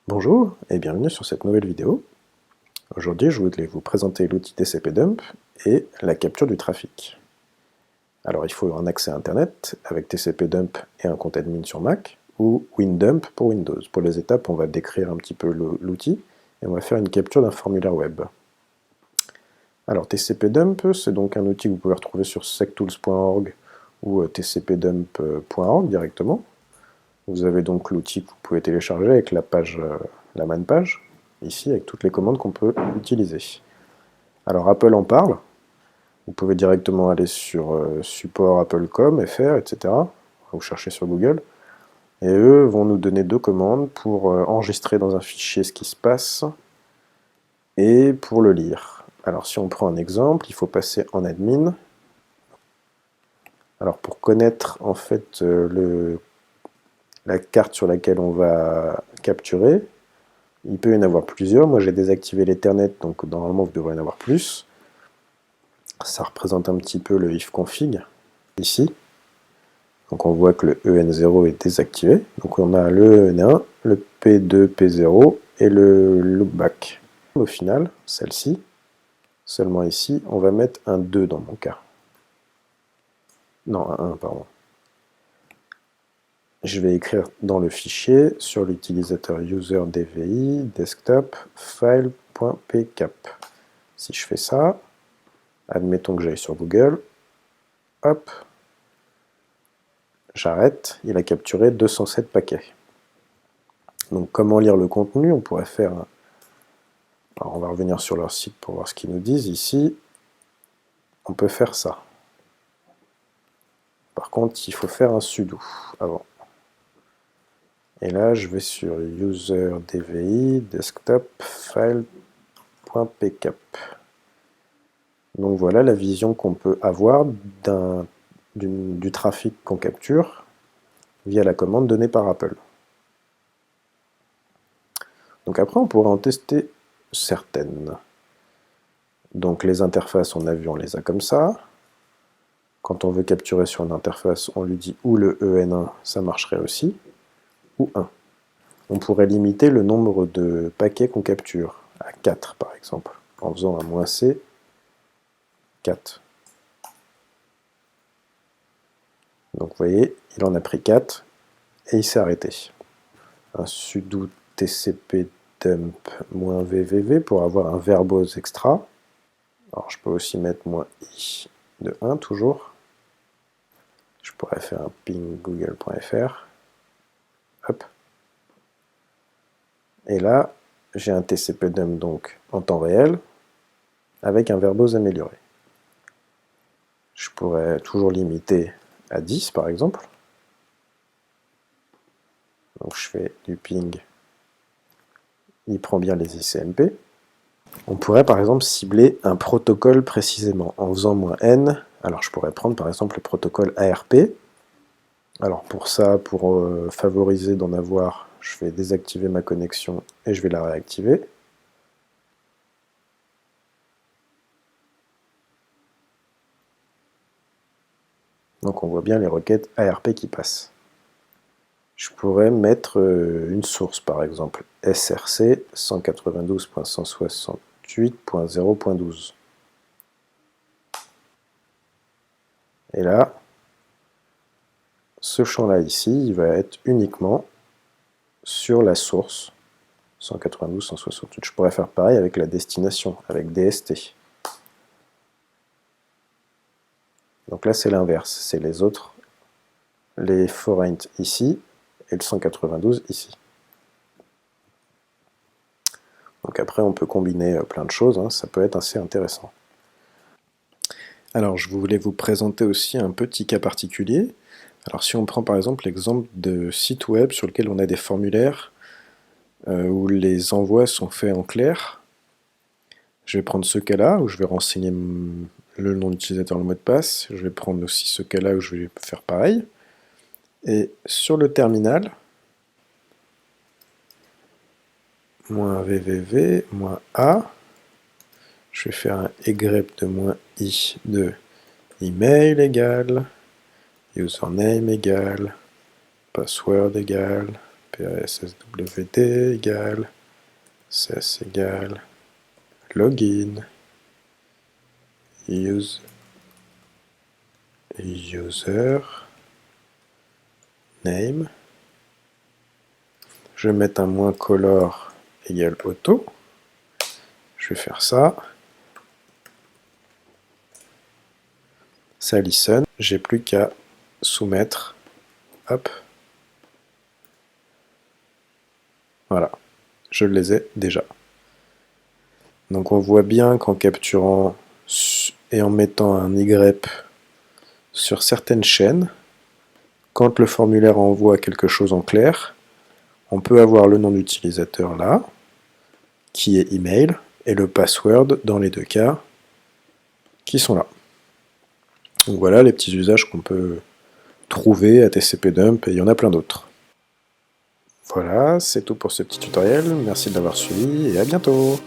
Bonjour et bienvenue sur cette nouvelle vidéo. Aujourd'hui, je voulais vous présenter l'outil TCP/Dump et la capture du trafic. Alors, il faut un accès à Internet avec TCP/Dump et un compte admin sur Mac, ou WinDump pour Windows. Pour les étapes, on va décrire un petit peu l'outil et on va faire une capture d'un formulaire web. Alors, TCP/Dump, c'est donc un outil que vous pouvez retrouver sur sectools.org ou tcpdump.org directement. Vous avez donc l'outil que vous pouvez télécharger avec la page, la man page, ici, avec toutes les commandes qu'on peut utiliser. Alors Apple en parle, vous pouvez directement aller sur support apple.com, fr, etc. Vous cherchez sur Google, et eux vont nous donner deux commandes pour enregistrer dans un fichier ce qui se passe, et pour le lire. Alors si on prend un exemple, il faut passer en admin. Alors pour connaître en fait la carte sur laquelle on va capturer, il peut y en avoir plusieurs. Moi j'ai désactivé l'Ethernet, donc normalement vous devrez en avoir plus. Ça représente un petit peu le ifconfig, ici. Donc on voit que le EN0 est désactivé. Donc on a le EN1, le P2, P0 et le loopback. Au final, celle-ci, seulement ici, on va mettre un 2 dans mon cas. Non, un 1, pardon. Je vais écrire dans le fichier sur l'utilisateur user dvi desktop file.pcap. Si je fais ça, admettons que j'aille sur Google, hop, j'arrête, il a capturé 207 paquets. Donc comment lire le contenu? On pourrait faire... Alors on va revenir sur leur site pour voir ce qu'ils nous disent. Ici, on peut faire ça. Par contre, il faut faire un sudo avant. Et là, je vais sur user dvi desktop file.pcap. Donc voilà la vision qu'on peut avoir du trafic qu'on capture via la commande donnée par Apple. Donc après, on pourrait en tester certaines. Donc les interfaces, on a vu, on les a comme ça. Quand on veut capturer sur une interface, on lui dit ou le EN1, ça marcherait aussi, ou 1. On pourrait limiter le nombre de paquets qu'on capture à 4 par exemple, en faisant un -c, 4. Donc vous voyez, il en a pris 4 et il s'est arrêté. Un sudo tcp dump -vvv pour avoir un verbose extra. Alors je peux aussi mettre -i de 1 toujours. Je pourrais faire un ping google.fr. Hop. Et là, j'ai un tcp-dump donc en temps réel, avec un verbose amélioré. Je pourrais toujours limiter à 10 par exemple. Donc je fais du ping, il prend bien les ICMP. On pourrait par exemple cibler un protocole précisément en faisant -n. Alors je pourrais prendre par exemple le protocole ARP. Alors pour ça, pour favoriser d'en avoir, je vais désactiver ma connexion et je vais la réactiver. Donc on voit bien les requêtes ARP qui passent. Je pourrais mettre une source par exemple, src 192.168.0.12. Et là, ce champ-là ici, il va être uniquement sur la source 192.168. Je pourrais faire pareil avec la destination, avec DST. Donc là, c'est l'inverse, c'est les autres, les foreign ici, et le 192 ici. Donc après, on peut combiner plein de choses, hein, ça peut être assez intéressant. Alors, je voulais vous présenter aussi un petit cas particulier. Alors, si on prend par exemple l'exemple de sites web sur lesquels on a des formulaires où les envois sont faits en clair, je vais prendre ce cas-là où je vais renseigner le nom d'utilisateur, le mot de passe. Je vais prendre aussi ce cas-là où je vais faire pareil. Et sur le terminal, -vvv, -a, je vais faire un grep de -i de email égale, username égale, password égale, PASSWD égale cess égale login user name. Je vais mettre un moins color égale auto. Je vais faire ça. Ça listen. J'ai plus qu'à soumettre. Hop. Voilà. Je les ai déjà. Donc on voit bien qu'en capturant et en mettant un yrep sur certaines chaînes, quand le formulaire envoie quelque chose en clair, on peut avoir le nom d'utilisateur là, qui est email, et le password dans les deux cas, qui sont là. Donc voilà les petits usages qu'on peut trouver à TCP-Dump, et il y en a plein d'autres. Voilà, c'est tout pour ce petit tutoriel, merci de l'avoir suivi, et à bientôt!